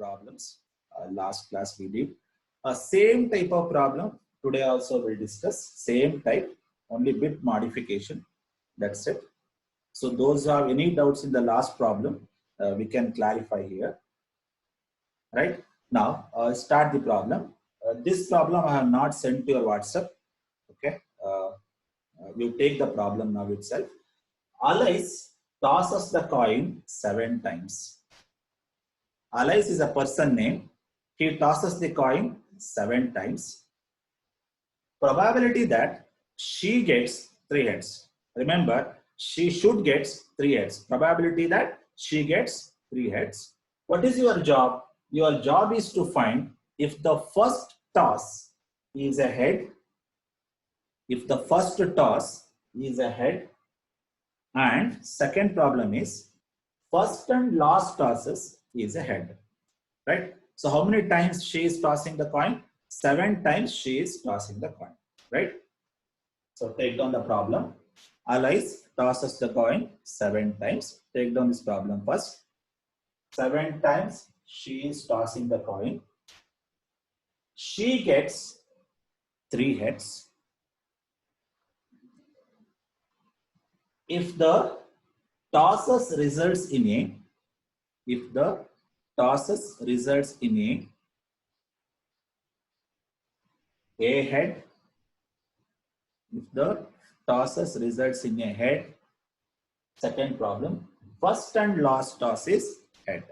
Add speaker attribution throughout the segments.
Speaker 1: problems. Last class we did. Same type of problem. Today also we'll discuss. Same type, only bit modification. That's it. So those who have any doubts in the last problem, we can clarify here. Right? Now, start the problem. This problem I have not sent to your WhatsApp. Okay. You take the problem now itself. Alice tosses the coin 7 times. Alice is a person name. He tosses the coin 7 times. Probability that she gets 3 heads. Remember, she should get 3 heads. Probability that she gets 3 heads. What is your job? Your job is to find if the first toss is a head, if the first toss is a head, and second problem is first and last tosses is a head, right? So how many times she is tossing the coin? 7 times she is tossing the coin, right? So take down the problem. Alice tosses the coin 7 times. Take down this problem first. 7 times she is tossing the coin. She gets 3 heads. If the tosses results in a, if the tosses results in a head, if the tosses results in a head, second problem, first and last toss is head.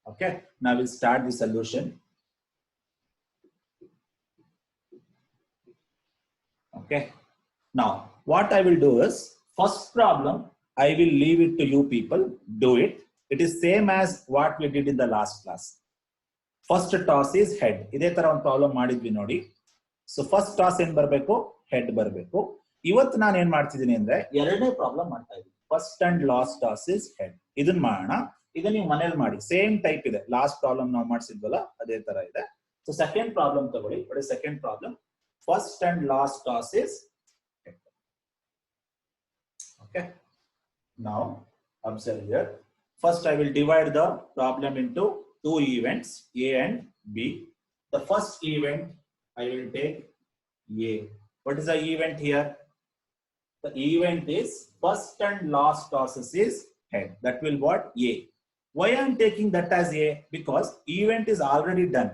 Speaker 1: Okay, now we'll start the solution. Okay, now what I will do is, first problem, I will leave it to you people, do it. It is same as what we did in the last class. First toss is head. Ide tara one problem madidvi nodi. So first toss ಏನು ಬರಬೇಕು, head ಬರಬೇಕು. ಇವತ್ತು ನಾನು ಏನು ಮಾಡ್ತಿದ್ದೀನಿ ಅಂದ್ರೆ ಎರಡನೇ problem ಮಾಡ್ತಾ ಇದ್ದೀನಿ. First and last toss is head. ಇದನ್ನ ಮಾಡೋಣ. ಇದನ್ನ ನೀವು ಮನೇಲಿ ಮಾಡಿ. ಸೇಮ್ ಟೈಪ್ ಇದೆ. ಲಾಸ್ಟ್ ಪ್ರಾಬ್ಲಮ್ ನಾವು ಮಾಡಿಸಿದ್ವಲ್ಲ ಅದೇ ತರ ಇದೆ. ಸೊ ಸೆಕೆಂಡ್ ಪ್ರಾಬ್ಲಮ್ ತಗೊಳ್ಳಿ. what is second problem? First and last toss is head. Okay. Now observe here. First I will divide the problem into 2 events, A and B. The first event I will take A. What is the event here? The event is first and last tosses is head. That will what? A. Why I am taking that as A? Because event is already done.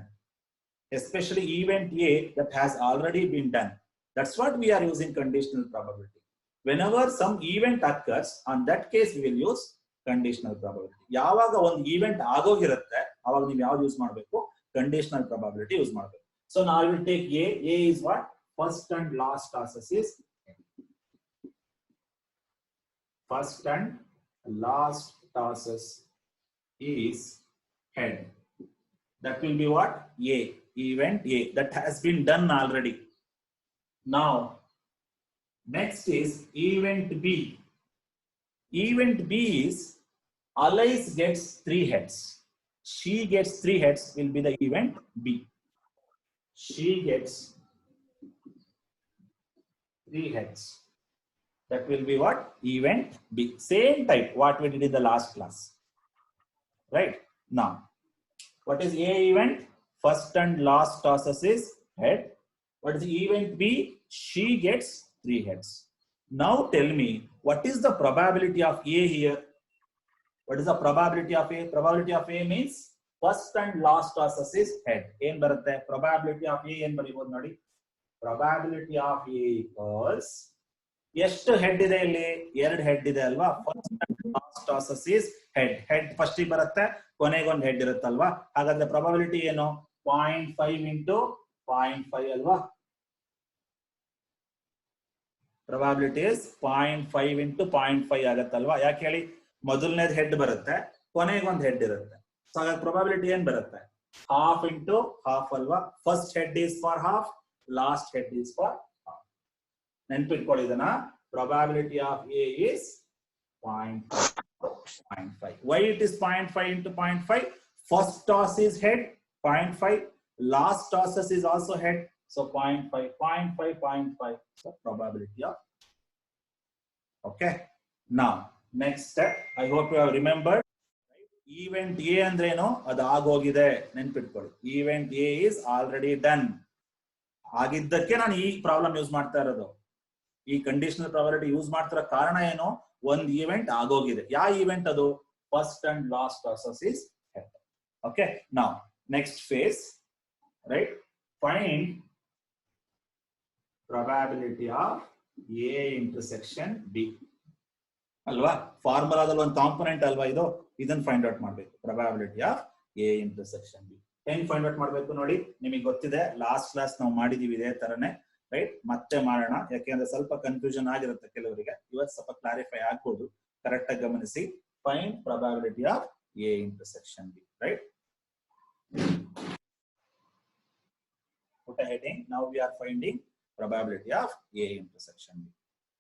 Speaker 1: Especially event A that has already been done. That's what we are using conditional probability. Whenever some event occurs, on that case we will use conditional probability. ಯಾವಾಗ ಒಂದು event ಆಗೋಗಿರುತ್ತೆ ಆವಾಗ ನೀವು ಯಾವುದು use ಮಾಡಬೇಕು? Conditional probability use ಮಾಡಬೇಕು. So now I will take A. A is what? First and last tosses is first and last tosses is head. That will be what? A. Event A. That has been done already. Now, next is event B. Event B is Alice gets 3 heads. She gets 3 heads will be the event B. She gets 3 heads. That will be what? Event B. Same type what we did in the last class. Right? Now, what is A event? First and last tosses is head. What is event B? She gets 3 heads. Now tell me, what is the probability of A here? What is the probability of A? Probability of A means first and last tosses is head. ಏನು ಬರುತ್ತೆ? Probability of A ಏನು ಬರೀಬಹುದು ನೋಡಿ. Probability of A equals ಎಷ್ಟು head ಇದೆ ಇಲ್ಲಿ? 2 head ಇದೆ ಅಲ್ವಾ? First and last tosses is head. Head first ಬರುತ್ತೆ, ಕೊನೆಗೆ ಒಂದು ಹೆಡ್ ಇರುತ್ತಲ್ವಾ? ಹಾಗಾದ್ರೆ ಪ್ರಾಬಬಿಲಿಟಿ ಏನು? 0.5 into 0.5 ಅಲ್ವಾ? Probability is 0.5 into 0.5 ಆಗತ್ತಲ್ವಾ? ಯಾಕೆ ಹೇಳಿ? ಮೊದಲನೇದು ಹೆಡ್ ಬರುತ್ತೆ, ಕೊನೆಗೆ ಒಂದು ಹೆಡ್ ಇರುತ್ತೆ. ಸೊ ಹಾಗಾಗಿ ಪ್ರಾಬಬಿಲಿಟಿ ಏನ್ ಬರುತ್ತೆ? ಹಾಫ್ ಇಂಟು ಹಾಫ್ ಅಲ್ವಾ? First head is for half, last head is for half. ನೆನ್ಪಿಟ್ಕೊಳ್ಳಿ ಇದನ್ನ. Probability of A is 0.5. Why it is 0.5 into 0.5? First toss is head, 0.5. Last tosses is also head, so 0.5, 0.5, 0.5. So probability of. Okay. Now next step. I hope you have remembered. Event A ಅಂದ್ರೇನು, ಅದು ಆಗೋಗಿದೆ ನೆನ್ಪಿಟ್ಕೊಳ್ಳಿ. Event A is already done. ಆಗಿದ್ದಕ್ಕೆ ನಾನು ಈ problem use ಮಾಡ್ತಾ ಇರೋದು. ಈ ಕಂಡೀಷನಲ್ ಪ್ರಾಬಬಿಲಿಟಿ ಯೂಸ್ ಮಾಡ್ತಿರೋ ಕಾರಣ ಏನು, ಒಂದು ಈವೆಂಟ್ ಆಗೋಗಿದೆ. ಯಾವ ಈವೆಂಟ್ ಅದು? First and last process is head. Okay, now next phase, right? Find probability of A intersection B. ಅಲ್ವಾ? ಫಾರ್ಮುಲಾದಲ್ಲಿ ಒಂದು ಕಾಂಪೊನೆಂಟ್ ಅಲ್ವಾ ಇದು, ಇದನ್ನ ಫೈಂಡ್ ಔಟ್ ಮಾಡಬೇಕು. probability of A intersection B. ಹೆಂಗ್ ಫೈಂಡ್ ಔಟ್ ಮಾಡಬೇಕು ನೋಡಿ, ನಿಮಗೆ ಗೊತ್ತಿದೆ, ಲಾಸ್ಟ್ ಕ್ಲಾಸ್ ನಾವು ಮಾಡಿದೀವಿ ಇದೇ ತರನೇ, ರೈಟ್? ಮತ್ತೆ ಮಾಡೋಣ, ಯಾಕೆಂದ್ರೆ ಸ್ವಲ್ಪ ಕನ್ಫ್ಯೂಷನ್ ಆಗಿರುತ್ತೆ ಕೆಲವರಿಗೆ. ಇವತ್ತು ಸ್ವಲ್ಪ ಕ್ಲಾರಿಫೈ ಆಗ್ಬೋದು, ಕರೆಕ್ಟ್ ಆಗಿ ಗಮನಿಸಿ. Find probability of A intersection B, right? Put a heading. Now we are finding probability of A intersection B.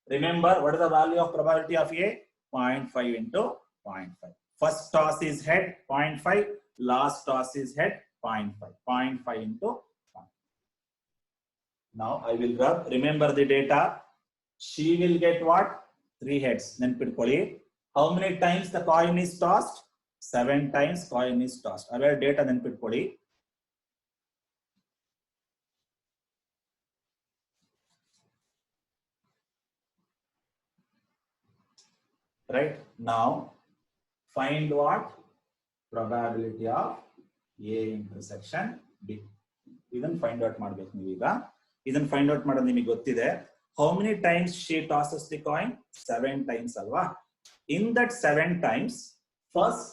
Speaker 1: Remember, what is the value of probability of A? 0.5 into 0.5. First toss is head, 0.5. Last toss is head, 0.5. 0.5 into 0.5. Now I will rub. Remember the data. She will get what? 3 heads. Then pidkoli. How many times the coin is tossed? 7 times coin is tossed. Our data then pidkoli. Right, now find what? Probability of A intersection B. ಇದನ್ನ find out ಮಾಡ್ಬೇಕು ನೀವೀಗ. ಇದನ್ನ find out ಮಾಡೋದು ನಿಮಗೆ ಗೊತ್ತಿದೆ. How many times she tosses the coin? 7 times ಅಲ್ವಾ? In that 7 times, first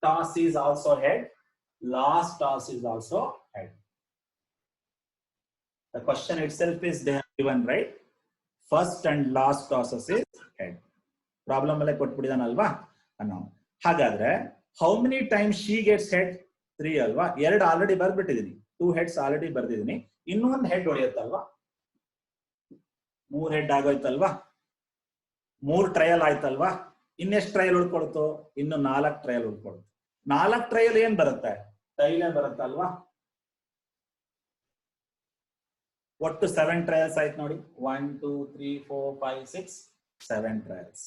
Speaker 1: toss is also head, last toss is also head. The question itself is they have given, right? First and last tosses is head. Problem ಅಲ್ಲೇ ಕೊಟ್ಬಿಟ್ಟಿದಾನಲ್ವಾ ಅನ್ನೋ. ಹಾಗಾದ್ರೆ how many times she gets head? 3 ಅಲ್ವಾ? 2 already ಬರ್ಬಿಟ್ಟಿದೀನಿ, 2 heads already ಬರ್ದಿದ್ದೀನಿ. ಇನ್ನೊಂದು head ಹೊಡೆಯುತ್ತಲ್ವಾ? 3 head ಆಗೋಯ್ತಲ್ವಾ? 3 trial ಆಯ್ತಲ್ವಾ? ಇನ್ನೆಷ್ಟು trial ಉಳ್ಕೊಳ್ತು? ಇನ್ನು 4 trial ಉಳ್ಕೊಳ್ತು. 4 trial ಏನ್ ಬರುತ್ತೆ? ಟೈಲೇ ಬರುತ್ತಲ್ವಾ? ಒಟ್ಟು 7 ಟ್ರಯಲ್ಸ್ ಆಯ್ತು ನೋಡಿ. 1 2 3 4 5 6 7 trials.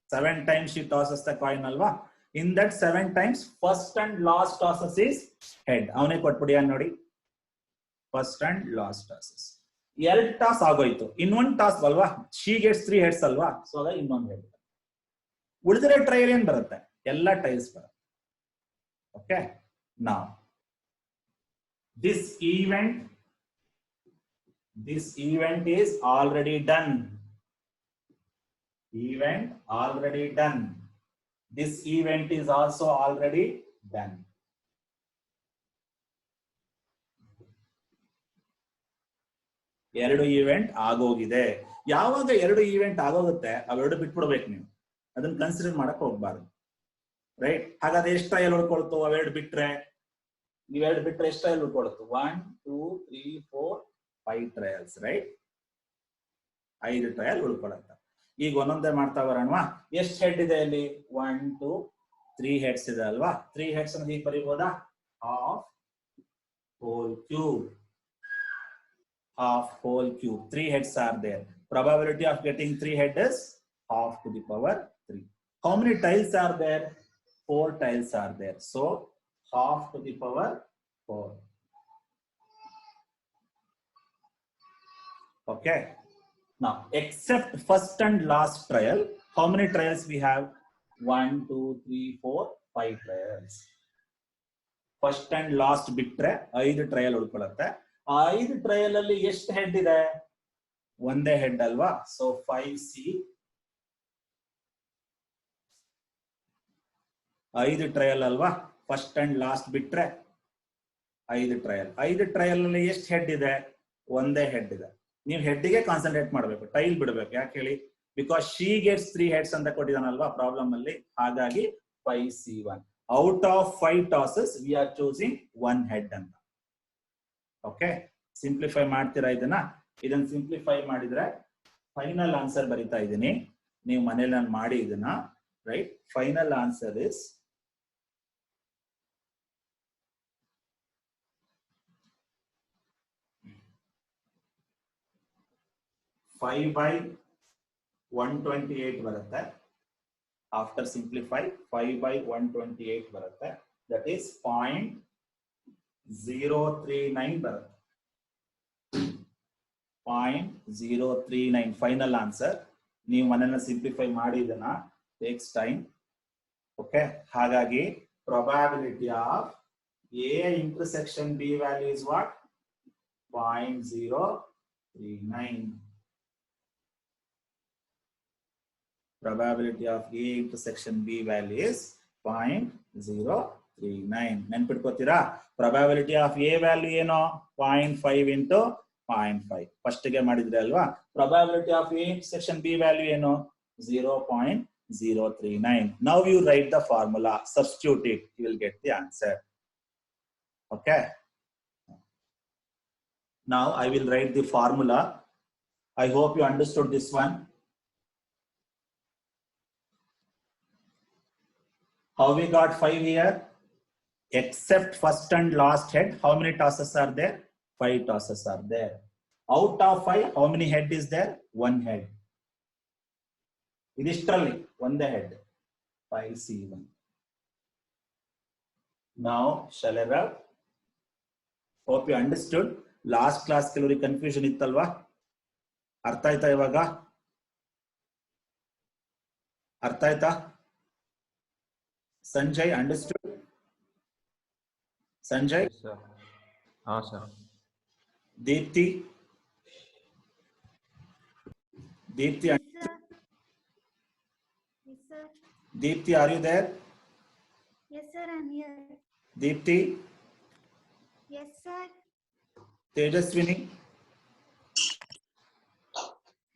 Speaker 1: 7 times she tosses the coin alva. In that 7 times, first and last tosses is head. avane kotbidiya nodi. First and last tosses. 2 toss agoytu. In one toss alva, she gets 3 heads alva. So ada innond head. Ulidire trial en barutte? Ella tiles barutte. Okay. Now this event is already done. Event already done. This event is also already done. ಎರಡು event ಆಗೋಗಿದೆ. ಯಾವಾಗ ಎರಡು event ಆಗೋಗುತ್ತೆ ಅವೆರಡು ಬಿಟ್ಬಿಡ್ಬೇಕು ನೀವು, ಅದನ್ನ consider ಮಾಡಕ್ ಹೋಗ್ಬಾರ್ದು, ರೈಟ್? ಹಾಗಾದ್ರೆ ಎಷ್ಟು ಟ್ರಯಲ್ ಉಳ್ಕೊಳ್ತು ಅವೆರಡು ಬಿಟ್ರೆ? ಇವೆರಡು ಬಿಟ್ರೆ ಎಷ್ಟು ಟ್ರಯಲ್ ಉಳ್ಕೊಳ್ತು? 1 2 3 4 5 trials, right? 5 ಟ್ರಯಲ್ ಉಳ್ಕೊಳತ್ತ. ಈಗ ಒಂದೊಂದೇ ಮಾಡ್ತಾ ಬರೋಣವಾ? ಎಷ್ಟು ಹೆಡ್ ಇದೆ ಅಲ್ಲಿ? 1 2 3 ಹೆಡ್ಸ್ ಇದೆ ಅಲ್ವಾ? 3 ಹೆಡ್ಸ್ ಅನ್ನು ಹೀಗೆ ಬರೀಬಹುದಾ? Half whole cube, half whole cube. 3 heads are there. Probability of getting 3 heads is half to the power 3. How many tiles are there? 4 tiles are there. So half to the power 4. Okay. Now, except first and last trial, how many trials we have? 1 2 3 4 5 trials. First and last bitre 5 trial ಉಳ್ಕೊಳ್ಳುತ್ತೆ. ಆ 5 trial ಅಲ್ಲಿ ಎಷ್ಟು head ಇದೆ? ಒಂದೇ head ಅಲ್ವಾ? So 5C. 5 trial ಅಲ್ವಾ? First and last ಬಿಟ್ರೆ 5 trial. 5 trial ಅಲ್ಲಿ ಎಷ್ಟು ಹೆಡ್ ಇದೆ? ಒಂದೇ ಹೆಡ್ ಇದೆ. ನೀವು ಹೆಡ್ಗೆ ಕಾನ್ಸಂಟ್ರೇಟ್ ಮಾಡಬೇಕು, ಟೈಲ್ ಬಿಡಬೇಕು. ಯಾಕೆ ಹೇಳಿ? ಬಿಕಾಸ್ ಶಿ ಗೆಟ್ಸ್ 3 ಹೆಡ್ಸ್ ಅಂತ ಕೊಟ್ಟಿದಾನಲ್ವಾ ಪ್ರಾಬ್ಲಮ್ ಅಲ್ಲಿ. ಹಾಗಾಗಿ 5C1. Out of 5 tosses we are choosing 1 head ಅಂತ. ಓಕೆ, ಸಿಂಪ್ಲಿಫೈ ಮಾಡ್ತೀರಾ ಇದನ್ನ? ಇದನ್ನ ಸಿಂಪ್ಲಿಫೈ ಮಾಡಿದ್ರೆ ಫೈನಲ್ ಆನ್ಸರ್ ಬರಿತಾ ಇದ್ದೀನಿ, ನೀವು ಮನೇಲಿ ನಾನು ಮಾಡಿ ಇದನ್ನ, ರೈಟ್? ಫೈನಲ್ ಆನ್ಸರ್ ಇಸ್ 5/128 ಬರುತ್ತೆ. After simplify 5 by 128 ಬರುತ್ತೆ. That is 0.039 ಬರುತ್ತೆ. 0.039 final answer. ನೀವು ಮನೆಯನ್ನ ಸಿಂಪ್ಲಿಫೈ ಮಾಡಿ ಇದನ್ನ takes time. Okay, ಹಾಗಾಗಿ probability of A intersection B value is what? 0.039. Probability of A intersection B value is 0.039. ನೆನ್ಪಿಟ್ಕೋತೀರಾ? Probability of A value ಏನೋ 0.5 into 0.5. First ಗೆ ಮಾಡಿದ್ರೆ ಅಲ್ವಾ? Probability of A intersection B value ಏನೋ 0.039. Now you write the formula, substitute it, you will get the answer. Okay. Now I will write the formula. I hope you understood this one. How we got 5 here? Except first and last head, how many tosses are there? 5 tosses are there. Out of 5, how many head is there? 1 head. Initially, 1 head. 5C1. Now, shall I rub? Hope you understood. Last class ಕೆಲವರಿಗೆ confusion ಇತ್ತಲ್ವಾ? ಅರ್ಥ ಆಯ್ತಾ ಇವಾಗ? ಅರ್ಥ ಆಯ್ತಾ? Sanjay, understood? Sanjay?
Speaker 2: Yes, sir. हाँ sir.
Speaker 1: Deepthi? Deepthi,
Speaker 3: Yes, sir. Yes, sir.
Speaker 1: Deepthi, are you there?
Speaker 3: Yes, sir. I'm here.
Speaker 1: Deepthi?
Speaker 3: Yes, sir.
Speaker 1: Tejaswini?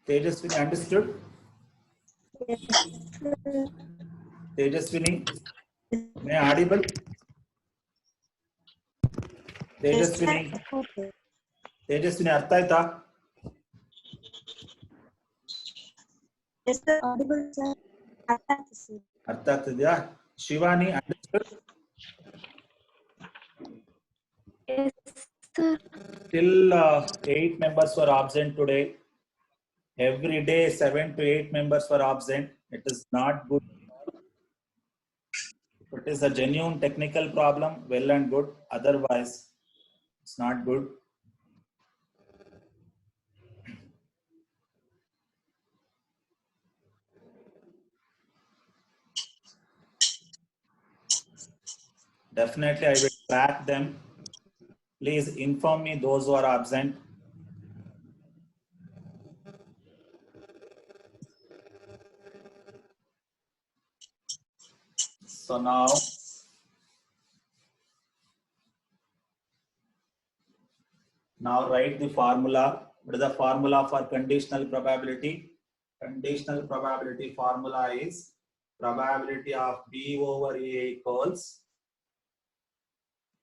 Speaker 1: Tejaswini, understood?
Speaker 3: Yes, sir.
Speaker 1: Tejaswini? May I audible? Tejaswini?
Speaker 3: Okay.
Speaker 1: Tejaswini, ಅರ್ಥ ಆಯ್ತಾ?
Speaker 3: Yes, sir. Audible, sir.
Speaker 1: ಅರ್ಥ ಆಗ್ತಿದ್ಯಾ? Shivani, understood?
Speaker 3: Yes, sir.
Speaker 1: Till 8 members were absent today. Every day 7 to 8 members were absent. It is not good. It is a genuine technical problem, well and good. Otherwise, it's not good. Definitely, I will track them. Please inform me those who are absent. So now write the formula. What is the formula for conditional probability? Conditional probability formula is probability of B over A equals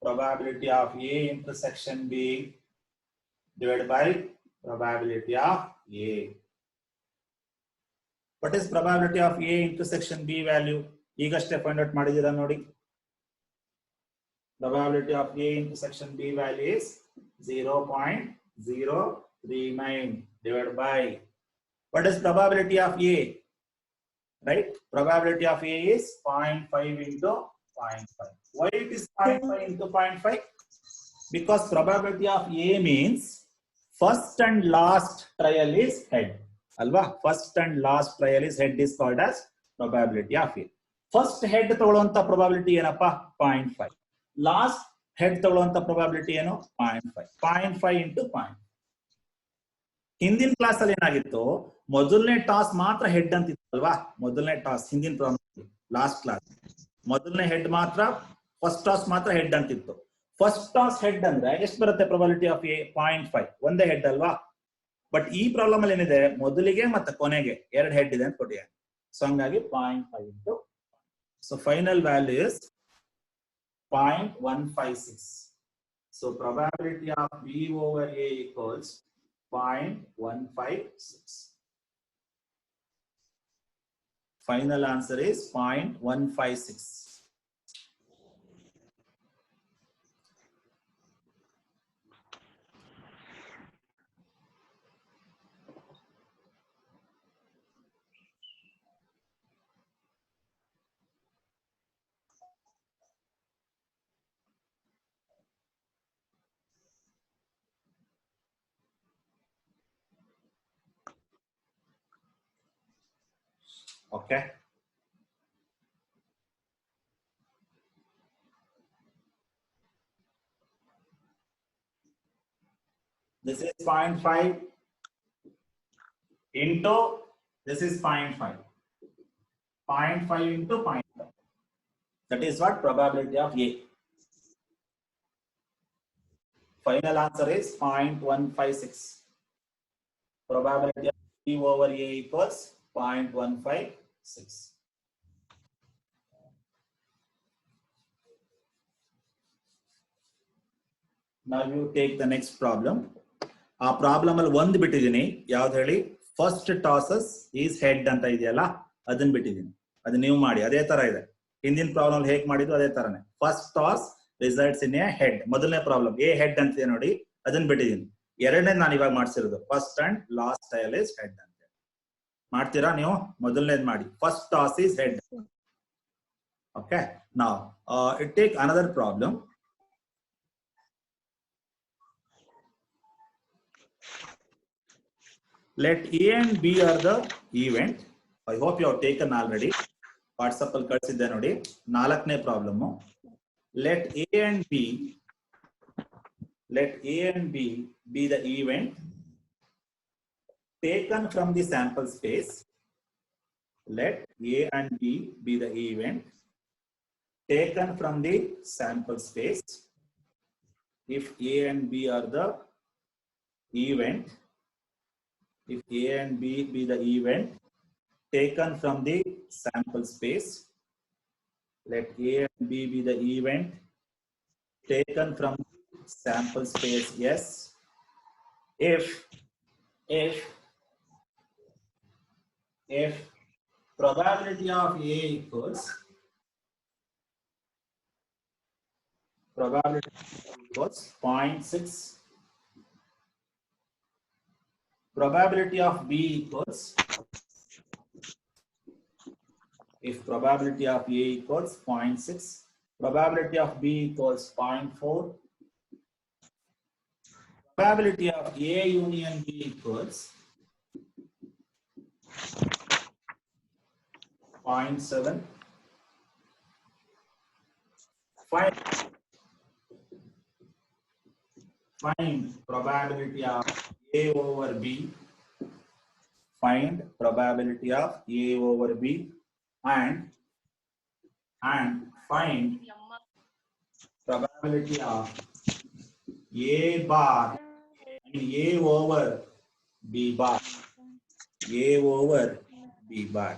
Speaker 1: probability of A intersection B divided by probability of A. What is probability of A intersection B value? ಈಗಷ್ಟೇ find out ಮಾಡಿದ್ದೀರಾ ನೋಡಿ. Probability of A intersection B value is 0.039 divided by what is probability of A? Right? Probability of A is 0.5 into 0.5. Why it is 0.5 into 0.5? Because probability of A means first and last trial is head. Alva? First and last trial is head is called as probability of A. First head ತಗೊಳ್ಳುವಂತ probability ಏನಪ್ಪಾ 0.5. Last head ತಗೊಳ್ಳುವಂತ probability ಏನು 0.5. 0.5 into 0.5. ಹಿಂದಿನ class ಅಲ್ಲಿ ಏನಾಗಿತ್ತು ಮೊದಲನೇ toss ಮಾತ್ರ head ಅಂತ ಇತ್ತಲ್ವಾ ಮೊದಲನೇ toss ಹಿಂದಿನ ಲಾಸ್ಟ್ ಕ್ಲಾಸ್ ಮೊದಲನೇ ಹೆಡ್ ಮಾತ್ರ ಫಸ್ಟ್ ಟಾಸ್ ಮಾತ್ರ ಹೆಡ್ ಅಂತಿತ್ತು ಫಸ್ಟ್ ಟಾಸ್ ಹೆಡ್ ಅಂದ್ರೆ ಎಷ್ಟು ಬರುತ್ತೆ probability of A 0.5 ಒಂದೇ ಹೆಡ್ ಅಲ್ವಾ ಬಟ್ ಈ ಪ್ರಾಬ್ಲಮ್ ಅಲ್ಲಿ ಏನಿದೆ ಮೊದಲಿಗೆ ಮತ್ತೆ ಕೊನೆಗೆ ಎರಡು ಹೆಡ್ ಇದೆ ಅಂತ ಕೊಟ್ಟಿದ್ದಾರೆ ಸೊ ಹಂಗಾಗಿ 0.5 into so final value is 0.156 so probability of B over A equals 0.156. Final answer is 0.156. Okay. This is 0.5 into, this is 0.5. 0.5 into 0.5. That is what probability of A. Final answer is 0.156. Probability of B over A equals 0.156. Now you take the next problem. ಆ problem ಅಲ್ಲಿ ಒಂದು ಬಿಟ್ಟಿದ್ದೀನಿ, ಯಾವ್ದು ಹೇಳಿ? First ಟಾಸಸ್ is head ಅಂತ ಇದೆಯಲ್ಲ, ಅದನ್ನ ಬಿಟ್ಟಿದ್ದೀನಿ. ಅದು ನೀವು ಮಾಡಿ, ಅದೇ ತರ ಇದೆ. ಹಿಂದಿನ ಪ್ರಾಬ್ಲಮ್ ಹೇಗೆ ಮಾಡಿದ್ದು ಅದೇ ತರನೇ. First toss results in a head. ಮೊದಲನೇ ಪ್ರಾಬ್ಲಮ್ ಎ ಹೆಡ್ ಅಂತ ಇದೆ ನೋಡಿ, ಅದನ್ನ ಬಿಟ್ಟಿದ್ದೀನಿ. ಎರಡನೇ ನಾನು ಇವಾಗ ಮಾಡ್ಸಿರೋದು first and last tail is head ಅಂತ. ಮಾಡ್ತೀರಾ ನೀವು? ಮೊದಲನೇದು ಮಾಡಿ. First toss is head. Okay. Now it take another problem. Let A and B are the event. I hope you have taken already. WhatsApp al ಕಳಿಸಿದ್ದೆ ನೋಡಿ. ನಾಲ್ಕನೇ problem. Let A and B be the event taken from the sample space. Let A and B be the event taken from the sample space. If A and B are the event, if A and B be the event taken from the sample space, let A and B be the event taken from sample space. Yes. If probability of A equals probability equals 0.6, probability of B equals, if probability of A equals 0.6, probability of B equals 0.4, probability of A union B equals 0.7. Find probability of A over B. Find probability of A over B and find probability of A bar and A over B bar. A over B bar.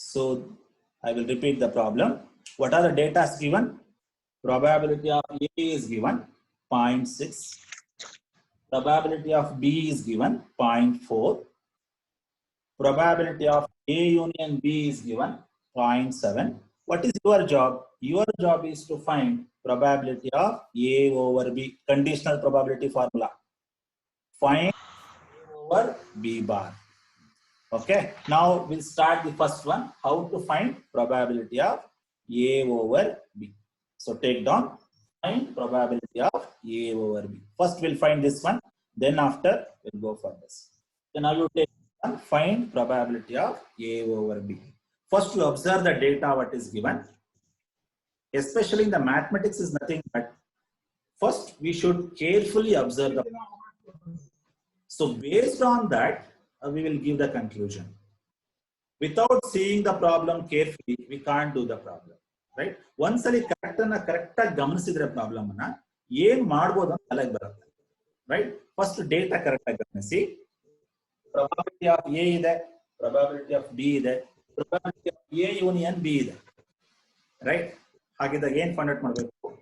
Speaker 1: So I will repeat the problem. What are the data given? Probability of A is given 0.6. Probability of B is given 0.4. Probability of A union B is given 0.7. What is your job? Your job is to find probability of A over B. Conditional probability formula. Find A over B bar. Okay. Now we'll start the first one. How to find probability of A over B. So take down, find probability of A over B. First we'll find this one. Then after we'll go for this. Then now you take one, find probability of A over B. First you observe the data what is given. Especially in the mathematics is nothing but first we should carefully observe the problem. So based on that we will give the conclusion. Without seeing the problem carefully, we can't do the problem, right? ಒಂದ್ಸಲಿ correct ಆಗಿ ಗಮನಿಸಿದ್ರೆ problem ಅನ್ನ ಏನ್ ಮಾಡ್ಬೋದು ಅಂತ ತಲೆಗೆ ಬರುತ್ತೆ, right? First data correct ಆಗಿ ಗಮನಿಸಿ. ಪ್ರೊಬಬಿಲಿಟಿ ಆಫ್ ಎ ಇದೆ, ಪ್ರೊಬಬಿಲಿಟಿ ಆಫ್ ಬಿ ಇದೆ, probability of A union B ಇದೆ, ರೈಟ್? ಹಾಗಿದ್ದಾಗ ಏನ್ ಫೈಂಡ್ ಔಟ್ ಮಾಡಬೇಕು?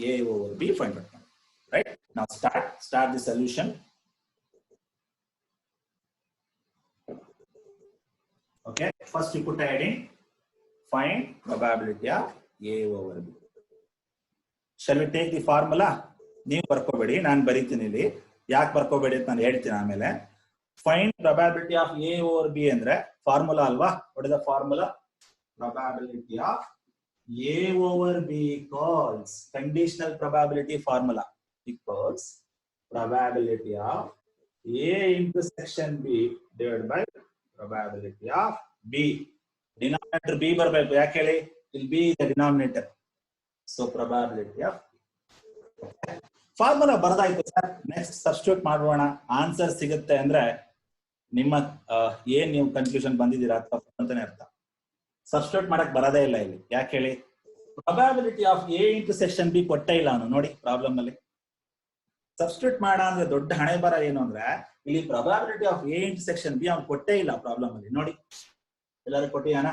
Speaker 1: A over B find out ಮಾಡಿ, ರೈಟ್? ನಾವು start the solution. Okay, first you put a heading, find probability of A over B. Shall we take the formula? ನೀವು ಬರ್ಕೋಬೇಡಿ, ನಾನು ಬರೀತೀನಿ ಇಲ್ಲಿ. ಯಾಕೆ ಬರ್ಕೋಬೇಡಿ ಅಂತ ನಾನು ಹೇಳ್ತೀನಿ ಆಮೇಲೆ. Find probability of A over B ಅಂದ್ರೆ ಫಾರ್ಮುಲಾ ಅಲ್ವಾ? What is the formula? Probability of A over B equals conditional probability formula equals probability of A intersection B divided by probability of B. Denominator B ಬರಬೇಕು ಯಾಕೆ ಹೇಳಿ ಇಲ್ಲಿ B is the denominator. So probability of formula ಬರದಾಯ್ತು sir. Next substitute ಮಾಡೋಣ. Answer ಸಿಗುತ್ತೆ ಅಂದ್ರೆ ನಿಮ್ಮ ಏನ್ ನೀವು ಕನ್ಫ್ಯೂಷನ್ ಬಂದಿದ್ದೀರಾ ತಪ್ಪು ಅಂತಾನೆ ಅರ್ಥ. ಸಬ್ಸ್ಟಿಟ್ಯೂಟ್ ಮಾಡಕ್ ಬರದೇ ಇಲ್ಲ ಇಲ್ಲಿ. ಯಾಕೆ ಹೇಳಿ probability of A intersection B ಕೊಟ್ಟೇ ಇಲ್ಲ ಅವನು ನೋಡಿ ಪ್ರಾಬ್ಲಮ್ ಅಲ್ಲಿ. ಸಬ್ಸ್ಟಿಟ್ಯೂಟ್ ಮಾಡ ಅಂದ್ರೆ ದೊಡ್ಡ ಹಣೆ ಬರ ಏನು ಅಂದ್ರೆ ಇಲ್ಲಿ probability of A intersection B ಅವ್ನು ಕೊಟ್ಟೇ ಇಲ್ಲ ಪ್ರಾಬ್ಲಮ್ ಅಲ್ಲಿ ನೋಡಿ. ಎಲ್ಲರೂ ಕೊಟ್ಟಿದಾನ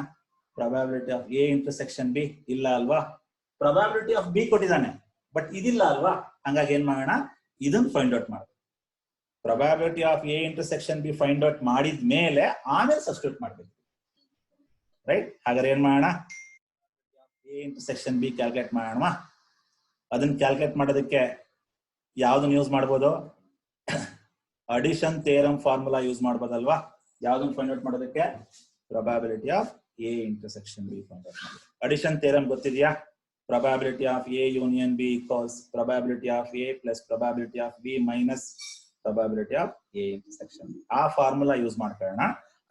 Speaker 1: probability of A intersection B? ಇಲ್ಲ ಅಲ್ವಾ. ಪ್ರೊಬಾಬಿಲಿಟಿ ಆಫ್ ಬಿ ಕೊಟ್ಟಿದ್ದಾನೆ ಬಟ್ ಇದಿಲ್ಲ ಅಲ್ವಾ. ಹಂಗಾಗಿ ಏನ್ ಮಾಡೋಣ, ಇದನ್ನ ಫೈಂಡ್ ಔಟ್ ಮಾಡೋಣ. Probability of A intersection B find out ಮಾಡಿದ ಮೇಲೆ ಆಮೇಲೆ ಸಬ್ಸ್ಟಿಟ್ಯೂಟ್ ಮಾಡ್ಬೇಕು, ರೈಟ್? ಹಾಗಾದ್ರೆ ಏನ್ ಮಾಡೋಣ, ಎ ಇಂಟರ್ಸೆಕ್ಷನ್ ಬಿ ಕ್ಯಾಲ್ಕುಲೇಟ್ ಮಾಡೋಣ. ಅದನ್ನ ಕ್ಯಾಲ್ಕುಲೇಟ್ ಮಾಡೋದಕ್ಕೆ ಯಾವ್ದನ್ನ ಯೂಸ್ ಮಾಡ್ಬೋದು? ಅಡಿಷನ್ ಥಿಯರಮ್ ಫಾರ್ಮುಲಾ ಯೂಸ್ ಮಾಡ್ಬೋದಲ್ವಾ? ಯಾವ್ದನ್ನ ಫೈಂಡ್ ಔಟ್ ಮಾಡೋದಕ್ಕೆ? Probability of A intersection B find out ಮಾಡೋದು. ಅಡಿಷನ್ ಥಿಯರಮ್ ಗೊತ್ತಿದೆಯಾ? probability of A union B equals probability of A plus probability of B minus probability of A intersection B. ಆ formula use ಮಾಡ್ಕೊಳ್ಳೋಣ.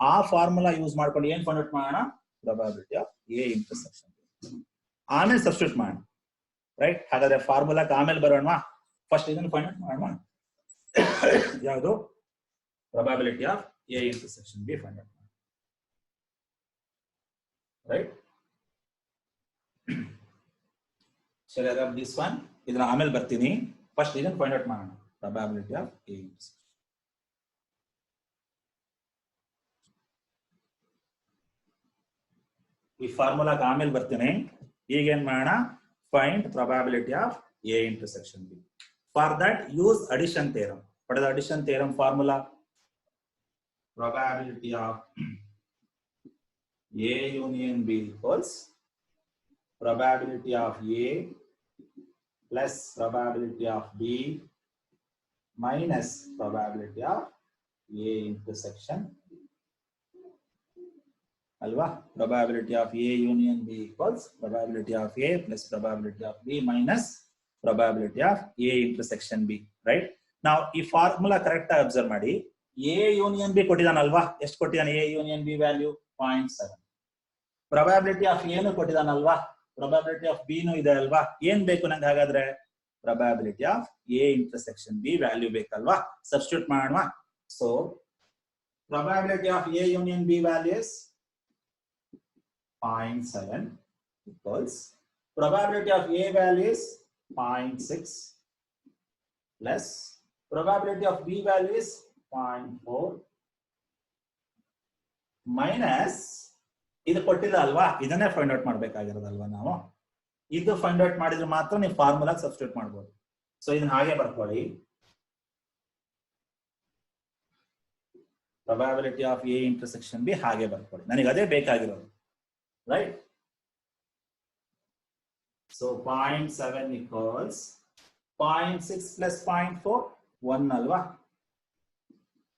Speaker 1: ಆ formula use ಮಾಡ್ಕೊಂಡು ಏನ್ find out ಮಾಡೋಣ? probability of A intersection B. ಆಮೇಲೆ substitute ಮಾಡೋಣ, right? ಹಾಗಾದ್ರೆ ಫಾರ್ಮುಲಾಕ್ಕೆ ಆಮೇಲೆ ಬರೋಣವಾ? ಫಸ್ಟ್ ಇದನ್ನು ಫೈಂಡ್ ಔಟ್ ಮಾಡೋಣ. ಯಾವುದು? probability of A intersection B find out ಮಾಡೋಣ, right? Shall I rub this one? ಇದನ್ನ ಆಮೇಲೆ ಬರ್ತೀನಿ. ಫಸ್ಟ್ ಇದನ್ನ ಫೈಂಡ್ ಔಟ್ ಮಾಡೋಣ. Probability of A intersection. ಈ ಫಾರ್ಮುಲಾಗೆ ಆಮೇಲೆ ಬರ್ತೀನಿ. ಈಗ ಏನ್ ಮಾಡೋಣ? Find probability of A intersection B. For that use addition theorem. what is the addition theorem formula? Probability of A union B equals probability of A plus probability of B minus probability of A intersection B. Alva? Probability of A union B equals probability of A plus probability of B minus probability of A intersection B. Right? Now, ಈ formula correct ಆಗಿ observe ಮಾಡಿ. A union B ಕೊಟ್ಟಿದಾನಲ್ವಾ? ಎಷ್ಟು ಕೊಟ್ಟಿದಾನೆ? A union B value 0.7. probability of A ನು ಕೊಟ್ಟಿದಾನಲ್ವಾ? probability of B ನು ಇದೆ ಅಲ್ವಾ? ಏನ್ ಬೇಕು ನಂಗೆ ಹಾಗಾದ್ರೆ? probability of A intersection B value ಬೇಕಲ್ವಾ? ಸಬ್ಸ್ಟಿಟ್ಯೂಟ್ ಮಾಡೋಣ. So probability of A union B value is 0.7 equals probability of A value is 0.6 plus probability of B value is 0.4 minus ಇದು ಕೊಟ್ಟಿಲ್ಲ ಅಲ್ವಾ? ಇದನ್ನೇ ಫೈಂಡ್ ಔಟ್ ಮಾಡ್ಬೇಕಾಗಿರೋದಲ್ವಾ ನಾವು? ಇದು ಫೈಂಡ್ ಔಟ್ ಮಾಡಿದ್ರೆ ಮಾತ್ರ ನೀವು ಫಾರ್ಮುಲಾ ಸಬ್ಸ್ಟಿಟ್ಯೂಟ್ ಮಾಡ್ಬೋದು. ಸೊ ಇದನ್ನ ಹಾಗೆ ಬರ್ಕೊಳ್ಳಿ. probability of A intersection B ಹಾಗೆ ಬರ್ಕೊಳ್ಳಿ. ನನಗೆ ಅದೇ ಬೇಕಾಗಿರೋದು, ರೈಟ್? ಸೊ 0.7 equals 0.6 plus 0.4 1 ಅಲ್ವಾ?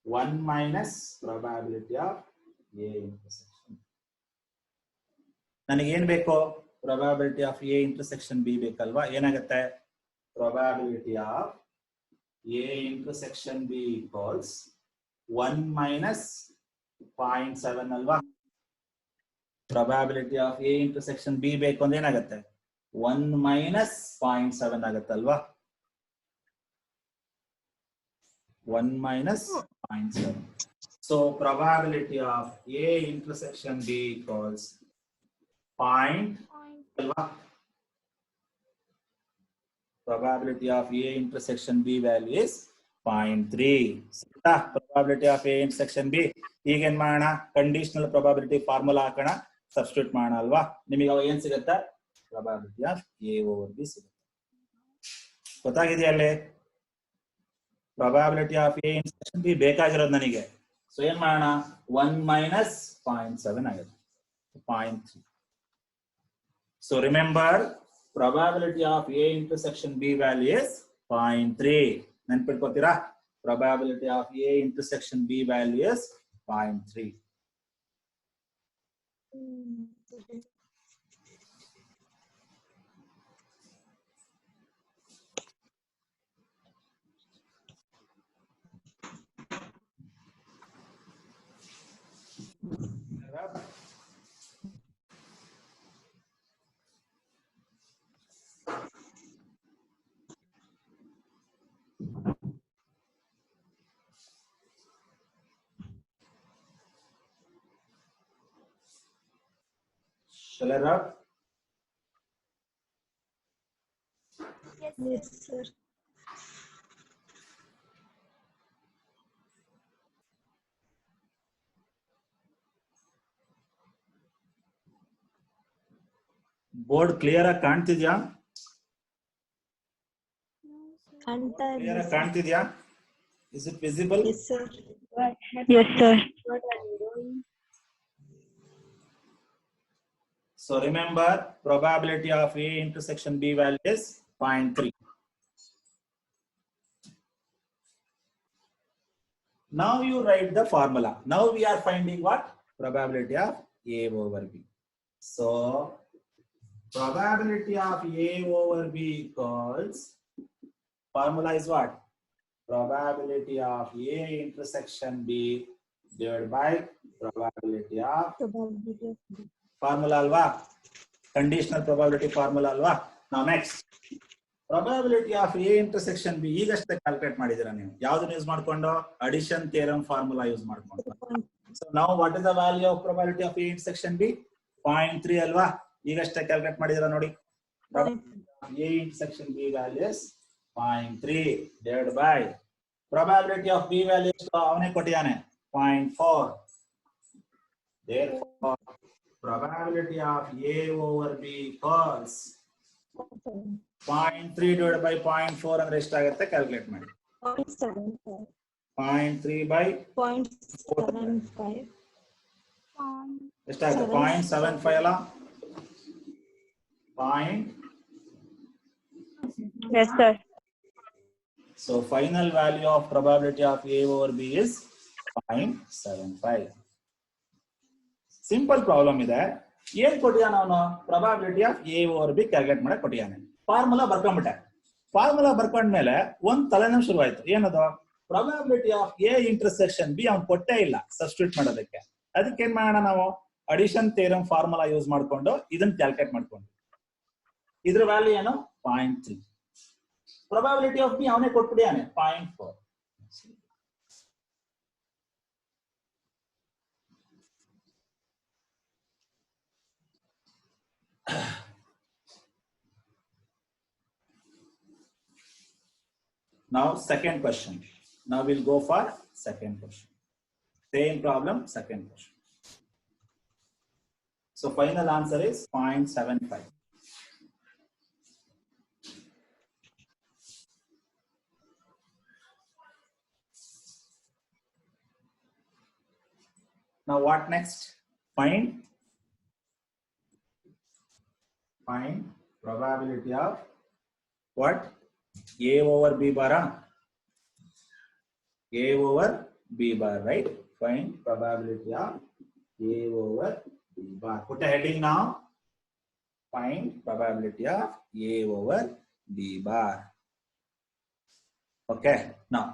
Speaker 1: 1 minus probability of A intersection. ನನಗೆ ಏನ್ ಬೇಕು? probability of A intersection B ಬೇಕಲ್ವಾ? ಏನಾಗುತ್ತೆ? probability of A intersection B equals 1 minus 0.7 ಅಲ್ವಾ? probability of A intersection B ಬೇಕು ಅಂದ್ರೆ ಏನಾಗುತ್ತೆ? 1 minus 0.7 ಆಗುತ್ತಲ್ವಾ? 1 minus 0.7. So probability of A intersection B equals 0. ಅಲ್ವಾ? probability of A intersection B value is 0.3. probability of A intersection B. ಈಗ ಏನ್ ಮಾಡೋಣ? Conditional probability formula ಹಾಕೋಣ, substitute ಮಾಡೋಣ ಅಲ್ವಾ? ನಿಮಗೆ ಅವಾಗ ಏನ್ ಸಿಗುತ್ತೆ? probability of A over B ಸಿಗುತ್ತೆ. ಗೊತ್ತಾಗಿದೆಯಾ ಅಲ್ಲಿ? probability of A intersection B ಬೇಕಾಗಿರೋದು ನನಗೆ. ಸೊ ಏನ್ ಮಾಡೋಣ? 1 minus 0.7 ಆಗುತ್ತೆ, 0.3. So remember, probability of A intersection B value is 0.3. ನೆನಪಿಟ್ಕೋತೀರಾ? probability of A intersection B value is 0.3. Shall I rub?
Speaker 3: Yes, sir.
Speaker 1: Board clear ಆಗಿ ಕಾಣ್ತಿದ್ಯಾ?
Speaker 3: ಕಾಣ್ತಾ ಇದೆ
Speaker 1: ಕ್ಲಿಯರ್ ಆಗಿ
Speaker 3: sir.
Speaker 1: ಕಾಣ್ತಿದ್ಯಾ? Is it visible?
Speaker 3: Yes, sir.
Speaker 4: Yes, sir.
Speaker 3: What are you doing?
Speaker 1: So remember, probability of A intersection B value is 0.3. Now you write the formula. Now we are finding what? Probability of A over B. So probability of A over B equals, formula is what? Probability of A intersection B divided by probability of,
Speaker 3: Probability of B.
Speaker 1: formula alva, conditional probability formula alva. Now next, probability of A intersection B ಈಗಷ್ಟೇ calculate ಮಾಡಿದಿರಾ ನೀವು. ಯಾವ್ದನ್ನ use ಮಾಡ್ಕೊಂಡು? Addition theorem formula use ಮಾಡ್ಕೊಂಡು. So now what is the value of probability of A intersection B? 0.3 ಅಲ್ವಾ? ಈಗಷ್ಟೇ calculate ಮಾಡಿದಿರಾ ನೋಡಿ. A intersection B value is 0.3 divided by probability of B value ಅವನೇ ಕೊಟ್ಟಿಯಾನೆ 0.4. Therefore probability of A over B equals 0.3 divided by 0.4 ಅಂದ್ರೆ ಎಷ್ಟಾಗುತ್ತೆ calculate ಮಾಡಿ.
Speaker 3: 0.75.
Speaker 1: 0.3 by
Speaker 3: 0.75.
Speaker 1: ಎಷ್ಟಾಗುತ್ತೆ? 0.75 ಅಲ್ಲ?
Speaker 4: Yes, sir.
Speaker 1: So final value of probability of A over B is 0.75. Simple problem ಇದೆ. ಏನ್ ಕೊಟ್ಟಿಯಾನ ಅವನು? Probability of A over B calculate ಮಾಡಕ್ ಕೊಟ್ಟಿಯಾನೆ. Formula ಬರ್ಕೊಂಡ್ಬಿಟ್ಟೆ. Formula ಬರ್ಕೊಂಡ್ಮೇಲೆ ಒಂದ್ ತಲೆನೋವು ಶುರುವಾಯ್ತು. ಏನದು? Probability of A intersection B ಅವ್ನು ಕೊಟ್ಟೇ ಇಲ್ಲ ಸಬ್ಸ್ಟಿಟ್ಯೂಟ್ ಮಾಡೋದಕ್ಕೆ. ಅದಕ್ಕೆ ಏನ್ ಮಾಡೋಣ ನಾವು? ಅಡಿಷನ್ ಥಿಯರಮ್ ಫಾರ್ಮುಲಾ ಯೂಸ್ ಮಾಡ್ಕೊಂಡು ಇದನ್ನ ಕ್ಯಾಲ್ಕುಲೇಟ್ ಮಾಡ್ಕೊಂಡು, ಇದ್ರ ವ್ಯಾಲ್ಯೂ ಏನು? 0.3. ಪ್ರಾಬಬಿಲಿಟಿ ಆಫ್ B ಅವನೇ ಕೊಟ್ಬಿಡಿಯಾನೆ 0.4. Now second question. Now we'll go for second question. Same problem, second question. So final answer is 0.75. Now what next? Find probability of what? A over B bar. A over B bar, right? Find probability of A over B bar. Put a heading now. Find probability of A over B bar. Okay. Now,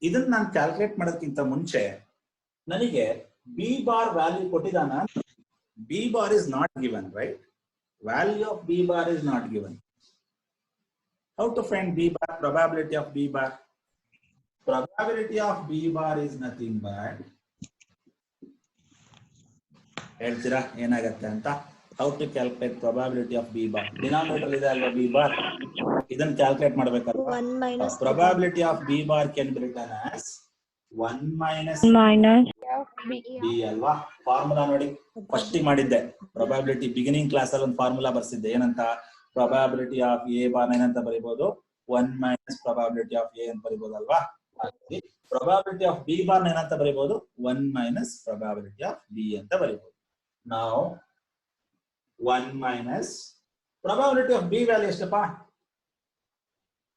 Speaker 1: ಇದನ್ನ ನಾನು calculate ಮಾಡೋದಕ್ಕಿಂತ ಮುಂಚೆ ನನಗೆ B bar value ಕೊಟ್ಟಿದಾನ? B bar is not given, right? Value of B bar is not given. How to find B bar? Probability of B bar. Probability of B bar is nothing but, ಹೇಳ್ತೀರಾ ಏನಾಗತ್ತೆ ಅಂತ? How to calculate probability of B bar? Denominator ಇದೆ ಅಲ್ವಾ B bar? ಇದನ್ನ calculate ಮಾಡಬೇಕಲ್ವಾ?
Speaker 3: 1 minus
Speaker 1: Probability of B bar can be written as 1 minus B ಅಲ್ವಾ? Formula ನೋಡಿ, first ಮಾಡಿದ್ದೆ probability beginning class ಅಲ್ಲಿ ಒಂದು ಫಾರ್ಮುಲಾ ಬರ್ಸಿದ್ದೆ. ಏನಂತ? ಪ್ರಾಬಬಿಲಿಟಿ ಆಫ್ A ಬಾರ್ ಏನಂತ ಬರೀಬಹುದು? 1 minus probability of A ಅಂತ ಬರೀಬಹುದಲ್ವಾ? ಪ್ರಾಬಬಿಲಿಟಿ ಆಫ್ B ಬಾರ್ ಏನಂತ ಬರೀಬಹುದು? 1 minus probability of B ಅಂತ ಬರೀಬಹುದು. Now 1 minus probability of B value ಎಷ್ಟಪ್ಪ?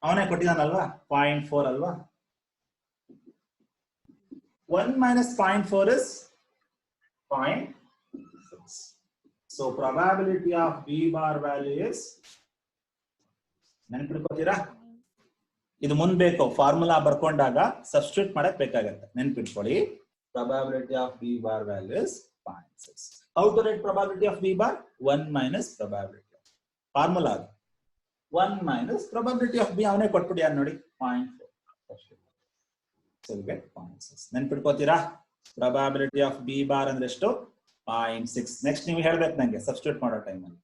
Speaker 1: ಅವನೇ ಕೊಟ್ಟಿದ್ದಾನಲ್ವಾ? 0.4 ಅಲ್ವಾ? 1 minus 0.4 is 0.6. So probability of B bar value is, ನೆನ್ಪಿಟ್ಕೋತೀರಾ? ಇದು ಮುಂದೆ ಬೇಕು, ಫಾರ್ಮುಲಾ ಬರ್ಕೊಂಡಾಗ ಸಬ್ಸ್ಟಿಟ್ಯೂಟ್ ಮಾಡಕ್ ಬೇಕಾಗತ್ತೆ. ನೆನ್ಪಿಟ್ಕೊಳ್ಳಿ. Probability of B bar value is 0.6. How to write probability of B bar? 1 minus probability of formula 1 minus probability of B ಅವನೇ ಕೊಟ್ಬಿಡಿ ಯಾರು ನೋಡಿ 0.4. So we get 0.6. ನೆನ್ಪಿಟ್ಕೋತೀರಾ? Probability of B bar ಅಂದ್ರೆ ಎಷ್ಟು? 0.6. ನೆಕ್ಸ್ಟ್ ನೀವು ಹೇಳ್ಬೇಕು ನಂಗೆ ಸಬ್ಸ್ಟಿಟ್ಯೂಟ್ ಮಾಡೋ ಟೈಮಲ್ಲಿ.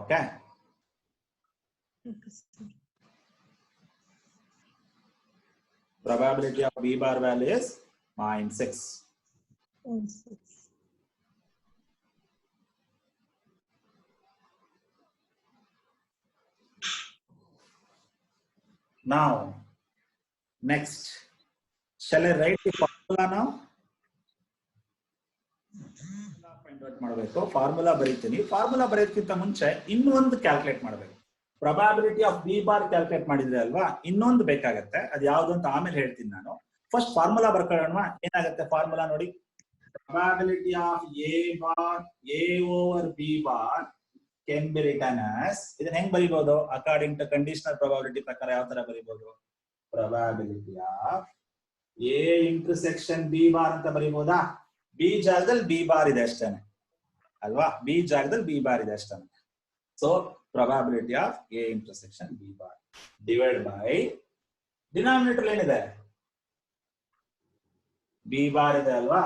Speaker 1: Okay, probability of B bar value is 0.6. Now, next, shall I write the formula now? Find out ಮಾಡಬೇಕು. ಫಾರ್ಮುಲಾ ಬರೀತೀನಿ. ಫಾರ್ಮುಲಾ ಬರೆಯೋದಕ್ಕಿಂತ ಮುಂಚೆ ಇನ್ನೊಂದು ಕ್ಯಾಲ್ಕುಲೇಟ್ ಮಾಡಬೇಕು. Probability of B bar calculate ಮಾಡಿದ್ರೆ ಅಲ್ವಾ, ಇನ್ನೊಂದು ಬೇಕಾಗತ್ತೆ. ಅದು ಯಾವುದು ಅಂತ ಆಮೇಲೆ ಹೇಳ್ತೀನಿ ನಾನು. ಫಸ್ಟ್ ಫಾರ್ಮುಲಾ ಬರ್ಕೊಳ್ಳೋಣ. ಏನಾಗುತ್ತೆ ಫಾರ್ಮುಲಾ ನೋಡಿ. Probability of A bar A over B bar can be written as, ಇದನ್ನ ಹೆಂಗ್ ಬರೀಬಹುದು? ಅಕಾರ್ಡಿಂಗ್ ಟು ಕಂಡೀಷನಲ್ ಪ್ರೊಬಬಿಲಿಟಿ ಪ್ರಕಾರ ಯಾವ ತರ ಬರೀಬಹುದು? Probability of A intersection B bar ಅಂತ ಬರೀಬಹುದಾ? ಬಿ ಜಾಗದಲ್ಲಿ ಬಿ ಬಾರ್ ಇದೆ ಅಷ್ಟೇನೆ ಅಲ್ವಾ? ಬಿ ಜಾಗದಲ್ಲಿ ಬಿ ಬಾರ್ ಇದೆ ಅಷ್ಟೇನೆ. So probability of A intersection B bar divide by denominator ಏನಿದೆ? ಬಿ ಬಾರ್ ಇದೆ ಅಲ್ವಾ?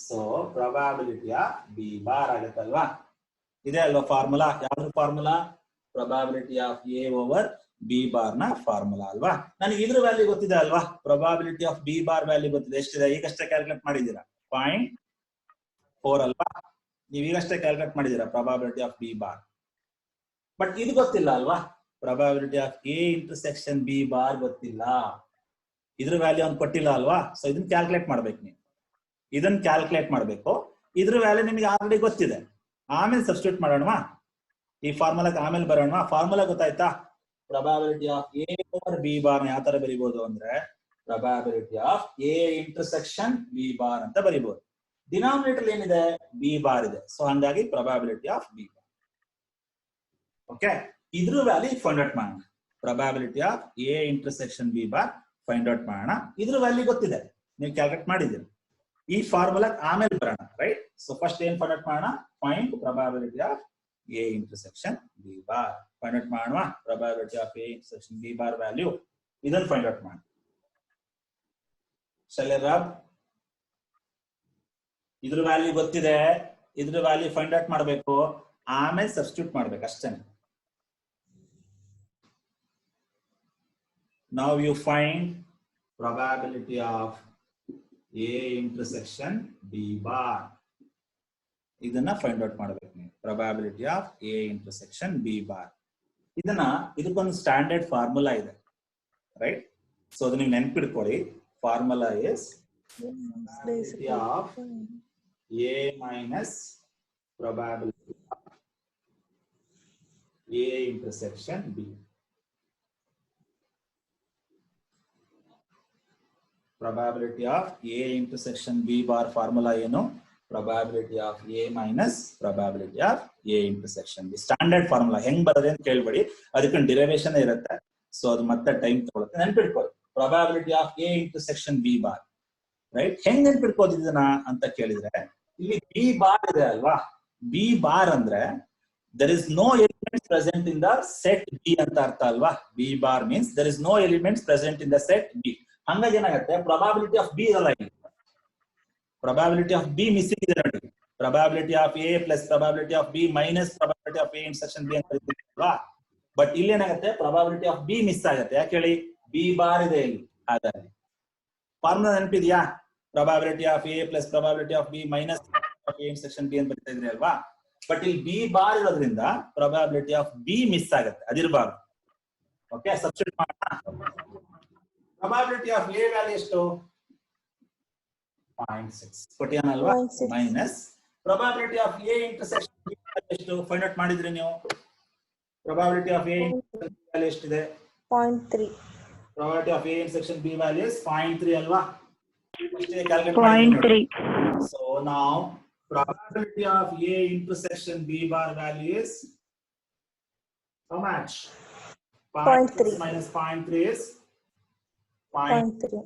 Speaker 1: So probability of B bar ಆಗುತ್ತಲ್ವಾ? ಇದೆ ಅಲ್ವಾ ಫಾರ್ಮುಲಾ? ಯಾವ್ದು formula? Probability of A over B bar ನ ಫಾರ್ಮುಲಾ ಅಲ್ವಾ? ನನಗೆ ಇದ್ರ ವ್ಯಾಲ್ಯೂ ಗೊತ್ತಿದೆ ಅಲ್ವಾ? Probability of B bar value ಗೊತ್ತಿದೆ. ಎಷ್ಟಿದೆ? ಈಗಷ್ಟೇ ಕ್ಯಾಲ್ಕುಲೇಟ್ ಮಾಡಿದ್ದೀರಾ 0.4 ಅಲ್ವಾ? ನೀವು ಈಗಷ್ಟೇ ಕ್ಯಾಲ್ಕುಲೇಟ್ ಮಾಡಿದ್ದೀರಾ probability of B bar. But ಇದು ಗೊತ್ತಿಲ್ಲ ಅಲ್ವಾ? Probability of A intersection B bar ಗೊತ್ತಿಲ್ಲ. ಇದ್ರ ವ್ಯಾಲ್ಯೂ ಒಂದು ಕೊಟ್ಟಿಲ್ಲ ಅಲ್ವಾ? ಸೊ ಇದನ್ನ ಕ್ಯಾಲ್ಕುಲೇಟ್ ಮಾಡ್ಬೇಕು ನೀವು. ಇದನ್ನ ಕ್ಯಾಲ್ಕುಲೇಟ್ ಮಾಡ್ಬೇಕು. ಇದ್ರ ವ್ಯಾಲ್ಯೂ ನಿಮಗೆ ಆಲ್ರೆಡಿ ಗೊತ್ತಿದೆ. ಆಮೇಲೆ ಸಬ್ಸ್ಟಿಟ್ಯೂಟ್ ಮಾಡೋಣವಾ? ಈ ಫಾರ್ಮುಲಾಕ್ಕೆ ಆಮೇಲೆ ಬರೋಣವಾ? ಫಾರ್ಮುಲಾ ಗೊತ್ತಾಯ್ತಾ? Probability of A over B bar ಯಾವ ತರ ಬರೀಬಹುದು ಅಂದ್ರೆ probability of A intersection B bar ಅಂತ ಬರೀಬಹುದು. ಡಿನಾಮಿನೇಟರ್ ಏನಿದೆ? ಬಿ ಬಾರ್ ಇದೆ. ಸೊ ಹಂಗಾಗಿ probability of B bar. Okay, ಇದ್ರ ವ್ಯಾಲ್ಯೂ ಫೈಂಡ್ ಔಟ್ ಮಾಡೋಣ. Probability of A intersection B bar find out ಮಾಡೋಣ. ಇದ್ರ ವ್ಯಾಲ್ಯೂ ಗೊತ್ತಿದೆ, ನೀವು ಕ್ಯಾಲ್ಕುಲೇಟ್ ಮಾಡಿದ್ದೀರಿ. ಈ ಫಾರ್ಮುಲಾ ಆಮೇಲೆ ಬರೋಣ, ರೈಟ್? ಸೊ ಫಸ್ಟ್ ಏನ್ ಫೈಂಡ್ ಔಟ್ ಮಾಡೋಣ? Find probability of A intersection B bar. Find out ಮಾಡೋಣ probability of A intersection B bar value. ಇದನ್ನ ಫೈಂಡ್ ಔಟ್ ಮಾಡೋಣ. Shall I rub? ಇದ್ರ ವ್ಯಾಲ್ಯೂ ಗೊತ್ತಿದೆ. ಇದ್ರ ವ್ಯಾಲ್ಯೂ ಫೈಂಡ್ ಔಟ್ ಮಾಡಬೇಕು, ಆಮೇಲೆ ಸಬ್ಸ್ಟಿಟ್ಯೂಟ್ ಮಾಡ್ಬೇಕು ಅಷ್ಟೇ. Now you find probability of A intersection B bar. ಇದನ್ನ ಫೈಂಡ್ ಔಟ್ ಮಾಡಬೇಕು ನೀವು. probability of A intersection B bar. ಇದಕ್ಕೊಂದು ಸ್ಟ್ಯಾಂಡರ್ಡ್ ಫಾರ್ಮುಲಾ ಇದೆ, ರೈಟ್? ಸೊ ಅದನ್ನ ನೀವು ನೆನ್ಪಿಡ್ಕೊಳ್ಳಿ. Formula is probability of A minus probability of A intersection B. Probability of A intersection B bar formula ಏನು? Probability of A minus probability of A intersection B. Standard formula ಹೆಂಗ್ ಬರೋದೆ ಅಂತ ಕೇಳ್ಬೇಡಿ, ಅದಕ್ಕೆ derivation ಇರುತ್ತೆ. So ಅದು ಮತ್ತೆ time ತಗೊಳುತ್ತೆ. ನೆನ್ಪಿಟ್ಕೊಳ್ಳಿ probability of A intersection B bar, right? ಹೆಂಗ್ ನೆನ್ಪಿಟ್ಕೋದು ಇದನ್ನ ಅಂತ ಕೇಳಿದ್ರೆ, ಇಲ್ಲಿ B bar ಇದೆ ಅಲ್ವಾ? B bar ಅಂದ್ರೆ there is no elements present in the set B ಅಂತ ಅರ್ಥ ಅಲ್ವಾ? B bar means there is no elements present in the set B. ಹಂಗಾಗಿ ಏನಾಗುತ್ತೆ? ಪ್ರೊಬಬಿಲಿಟಿ ಆಫ್ ಬಿ ಇರಲ್ಲ ಇಲ್ಲಿ. ಪ್ರೊಬಬಿಲಿಟಿ ಆಫ್ ಬಿ ಮಿಸ್ಸಿಂಗ್ ಇದೆ ನೋಡಿ. Probability of A plus probability of B minus probability of A intersection B ಅಂತ ಕರೀತೀವಲ್ವಾ? But ಇಲ್ಲಿ ಏನಾಗುತ್ತೆ? Probability of B miss ಆಗುತ್ತೆ. ಯಾಕೆ ಹೇಳಿ? ಬಿ ಬಾರ್ ಇದೆ ಇಲ್ಲಿ. ಹಾಗಾಗಿ ಫಾರ್ಮುಲಾ ನೆನಪಿದ್ಯಾ? Probability of A plus probability of B minus A intersection B ಅಂತ ಬರೀತಾ ಇದ್ರಿ ಅಲ್ವಾ? ಬಟ್ ಇಲ್ಲಿ ಬಿ ಬಾರ್ ಇರೋದ್ರಿಂದ ಪ್ರೊಬಬಿಲಿಟಿ ಆಫ್ ಬಿ ಮಿಸ್ ಆಗುತ್ತೆ, ಅದಿರಬಾರ್ದು. ಓಕೆ, ಸಬ್ಸ್ಟಿಟ್ಯೂಟ್ ಮಾಡೋಣ. probability of A value ಎಷ್ಟು? 0.6 ಕೊಟ್ಟಿಯಾನಲ್ವಾ? Minus probability of A intersection B value ಎಷ್ಟು? ಫೈಂಡ್ ಔಟ್ ಮಾಡಿದ್ರಿ ನೀವು. probability of A intersection B value ಎಷ್ಟಿದೆ?
Speaker 3: 0.3.
Speaker 1: probability of A intersection B value is 0.3 ಅಲ್ವಾ?
Speaker 4: 0.3.
Speaker 1: So now probability of A intersection B bar value is how much?
Speaker 3: 0.3
Speaker 1: minus 0.3 is
Speaker 3: 0.3.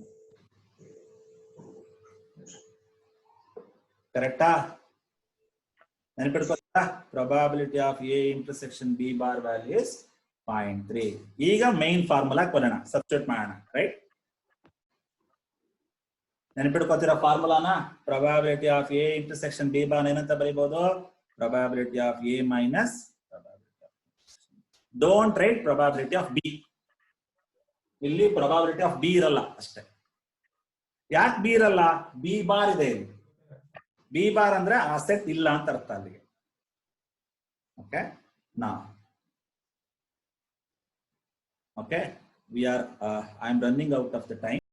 Speaker 1: ಕರೆಕ್ಟಾ? ನೆನಪಿಟ್ಕೋತಾ? probability of A intersection B bar value is 0.3. ಈಗ main formula ಬರೋಣ, substitute ಮಾಡೋಣ, right? ನೆನಪಿಟ್ಕೋತಿರೋ ಫಾರ್ಮುಲಾನ probability of A intersection B bar ಏನಂತ ಬರೀಬಹುದು probability of A minus don't write probability of B ಇಲ್ಲಿ probability of B ಇರಲ್ಲ ಅಷ್ಟೇ ಯಾಕೆ ಬಿ ಇರಲ್ಲ ಬಿ ಬಾರ್ ಇದೆ ಇಲ್ಲಿ ಬಿ ಬಾರ್ ಅಂದ್ರೆ ಆ ಸೆಟ್ ಇಲ್ಲ ಅಂತ ಅರ್ಥ ಅಲ್ಲಿಗೆ ಓಕೆ ನಾ okay we are I am running out of the time.